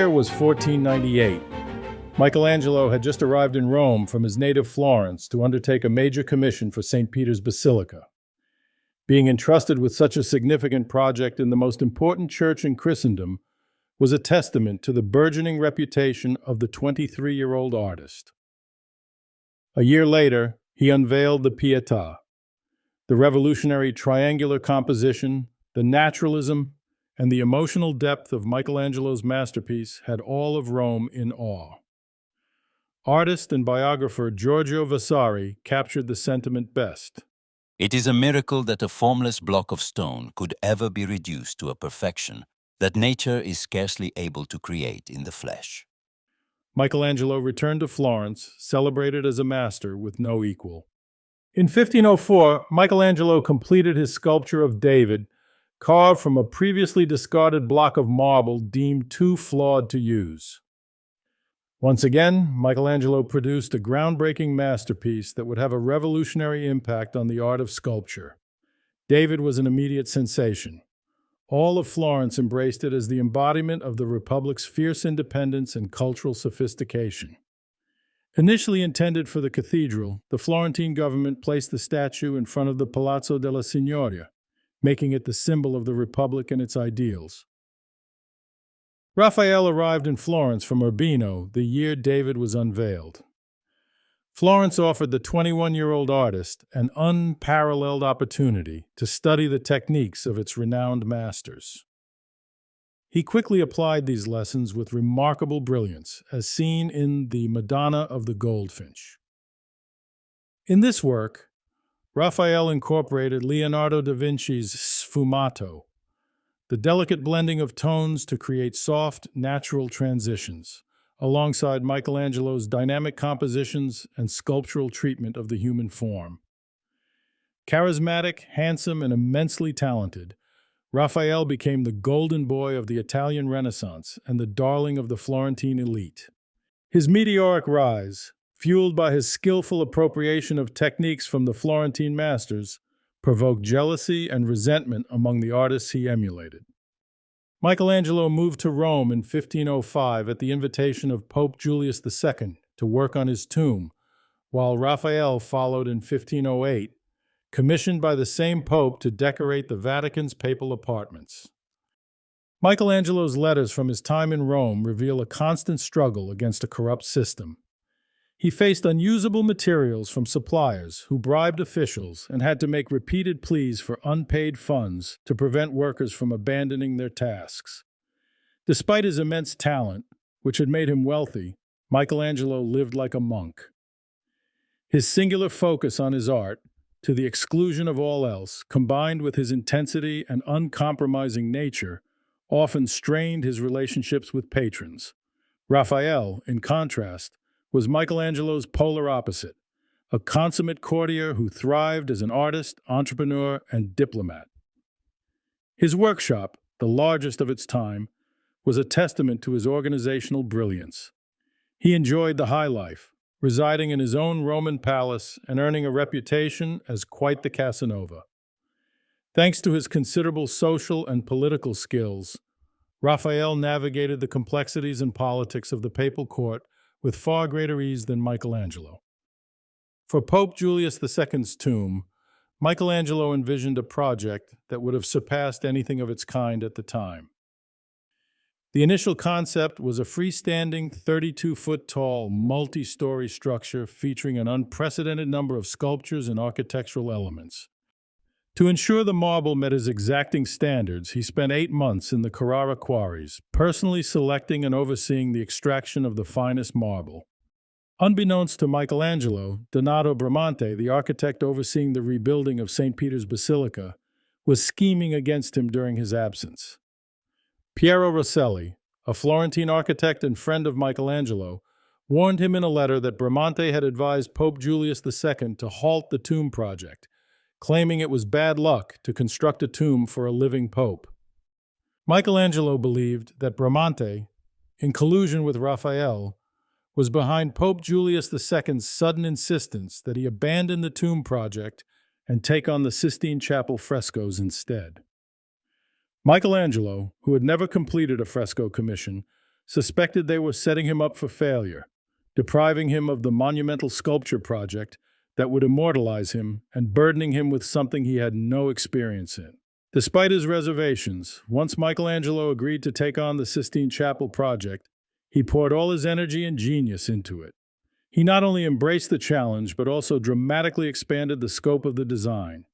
year was 1498. Michelangelo had just arrived in Rome from his native Florence to undertake a major commission for St. Peter's Basilica. Being entrusted with such a significant project in the most important church in Christendom was a testament to the burgeoning reputation of the 23-year-old artist. A year later, he unveiled the Pietà, the revolutionary triangular composition, the naturalism, and the emotional depth of Michelangelo's masterpiece had all of Rome in awe. Artist and biographer Giorgio Vasari captured the sentiment best. It is a miracle that a formless block of stone could ever be reduced to a perfection that nature is scarcely able to create in the flesh. Michelangelo returned to Florence, celebrated as a master with no equal. In 1504, Michelangelo completed his sculpture of David, carved from a previously discarded block of marble deemed too flawed to use. Once again, Michelangelo produced a groundbreaking masterpiece that would have a revolutionary impact on the art of sculpture. David was an immediate sensation. All of Florence embraced it as the embodiment of the Republic's fierce independence and cultural sophistication. Initially intended for the cathedral, the Florentine government placed the statue in front of the Palazzo della Signoria, making it the symbol of the Republic and its ideals. Raphael arrived in Florence from Urbino the year David was unveiled. Florence offered the 21-year-old artist an unparalleled opportunity to study the techniques of its renowned masters. He quickly applied these lessons with remarkable brilliance, as seen in the Madonna of the Goldfinch. In this work, Raphael incorporated Leonardo da Vinci's sfumato, the delicate blending of tones to create soft, natural transitions, alongside Michelangelo's dynamic compositions and sculptural treatment of the human form. Charismatic, handsome, and immensely talented, Raphael became the golden boy of the Italian Renaissance and the darling of the Florentine elite. His meteoric rise, fueled by his skillful appropriation of techniques from the Florentine masters, provoked jealousy and resentment among the artists he emulated. Michelangelo moved to Rome in 1505 at the invitation of Pope Julius II to work on his tomb, while Raphael followed in 1508, commissioned by the same pope to decorate the Vatican's papal apartments. Michelangelo's letters from his time in Rome reveal a constant struggle against a corrupt system. He faced unusable materials from suppliers who bribed officials and had to make repeated pleas for unpaid funds to prevent workers from abandoning their tasks. Despite his immense talent, which had made him wealthy, Michelangelo lived like a monk. His singular focus on his art, to the exclusion of all else, combined with his intensity and uncompromising nature, often strained his relationships with patrons. Raphael, in contrast, was Michelangelo's polar opposite, a consummate courtier who thrived as an artist, entrepreneur, and diplomat. His workshop, the largest of its time, was a testament to his organizational brilliance. He enjoyed the high life, residing in his own Roman palace and earning a reputation as quite the Casanova. Thanks to his considerable social and political skills, Raphael navigated the complexities and politics of the papal court with far greater ease than Michelangelo. For Pope Julius II's tomb, Michelangelo envisioned a project that would have surpassed anything of its kind at the time. The initial concept was a freestanding, 32-foot-tall, multi-story structure featuring an unprecedented number of sculptures and architectural elements. To ensure the marble met his exacting standards, he spent 8 months in the Carrara quarries, personally selecting and overseeing the extraction of the finest marble. Unbeknownst to Michelangelo, Donato Bramante, the architect overseeing the rebuilding of St. Peter's Basilica, was scheming against him during his absence. Piero Rosselli, a Florentine architect and friend of Michelangelo, warned him in a letter that Bramante had advised Pope Julius II to halt the tomb project, claiming it was bad luck to construct a tomb for a living pope. Michelangelo believed that Bramante, in collusion with Raphael, was behind Pope Julius II's sudden insistence that he abandon the tomb project and take on the Sistine Chapel frescoes instead. Michelangelo, who had never completed a fresco commission, suspected they were setting him up for failure, depriving him of the monumental sculpture project that would immortalize him and burdening him with something he had no experience in. Despite his reservations, once Michelangelo agreed to take on the Sistine Chapel project, he poured all his energy and genius into it. He not only embraced the challenge, but also dramatically expanded the scope of the design,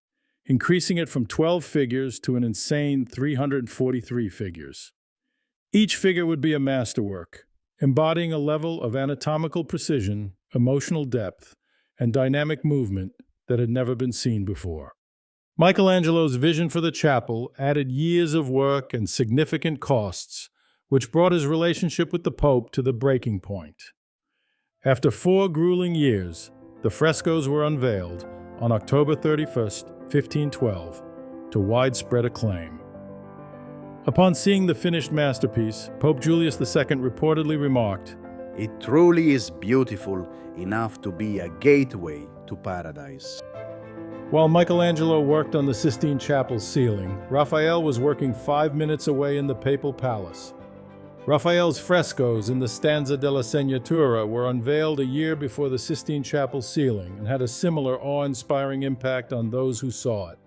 increasing it from 12 figures to an insane 343 figures. Each figure would be a masterwork, embodying a level of anatomical precision, emotional depth, and dynamic movement that had never been seen before. Michelangelo's vision for the chapel added years of work and significant costs, which brought his relationship with the Pope to the breaking point. After 4 grueling years, the frescoes were unveiled on October 31st, 1512, to widespread acclaim. Upon seeing the finished masterpiece, Pope Julius II reportedly remarked, "It truly is beautiful enough to be a gateway to paradise." While Michelangelo worked on the Sistine Chapel ceiling, Raphael was working 5 minutes away in the papal palace. Raphael's frescoes in the Stanza della Segnatura were unveiled a year before the Sistine Chapel ceiling and had a similar awe-inspiring impact on those who saw it.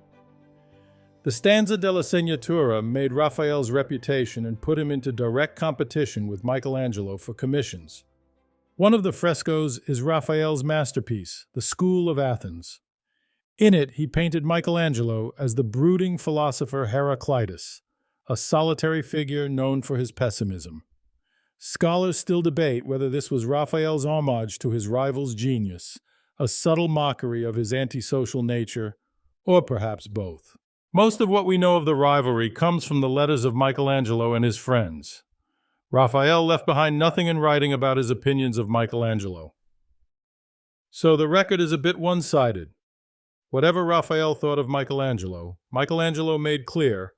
The Stanza della Segnatura made Raphael's reputation and put him into direct competition with Michelangelo for commissions. One of the frescoes is Raphael's masterpiece, the School of Athens. In it, he painted Michelangelo as the brooding philosopher Heraclitus, a solitary figure known for his pessimism. Scholars still debate whether this was Raphael's homage to his rival's genius, a subtle mockery of his antisocial nature, or perhaps both. Most of what we know of the rivalry comes from the letters of Michelangelo and his friends. Raphael left behind nothing in writing about his opinions of Michelangelo. So the record is a bit one-sided. Whatever Raphael thought of Michelangelo, Michelangelo made clear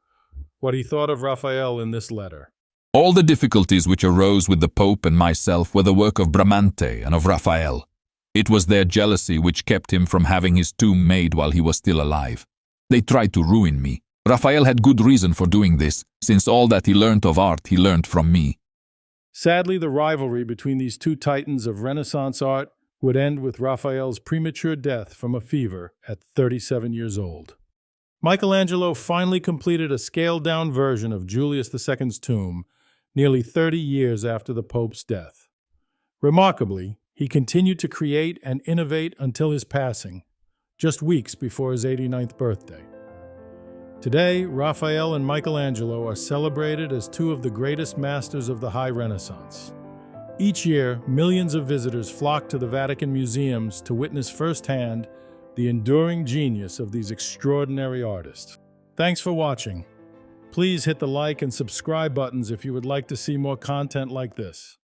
what he thought of Raphael in this letter. All the difficulties which arose with the Pope and myself were the work of Bramante and of Raphael. It was their jealousy which kept him from having his tomb made while he was still alive. They tried to ruin me. Raphael had good reason for doing this, since all that he learnt of art he learnt from me. Sadly, the rivalry between these two titans of Renaissance art would end with Raphael's premature death from a fever at 37 years old. Michelangelo finally completed a scaled-down version of Julius II's tomb nearly 30 years after the Pope's death. Remarkably, he continued to create and innovate until his passing, just weeks before his 89th birthday. Today, Raphael and Michelangelo are celebrated as two of the greatest masters of the High Renaissance. Each year, millions of visitors flock to the Vatican museums to witness firsthand the enduring genius of these extraordinary artists. Thanks for watching. Please hit the like and subscribe buttons if you would like to see more content like this.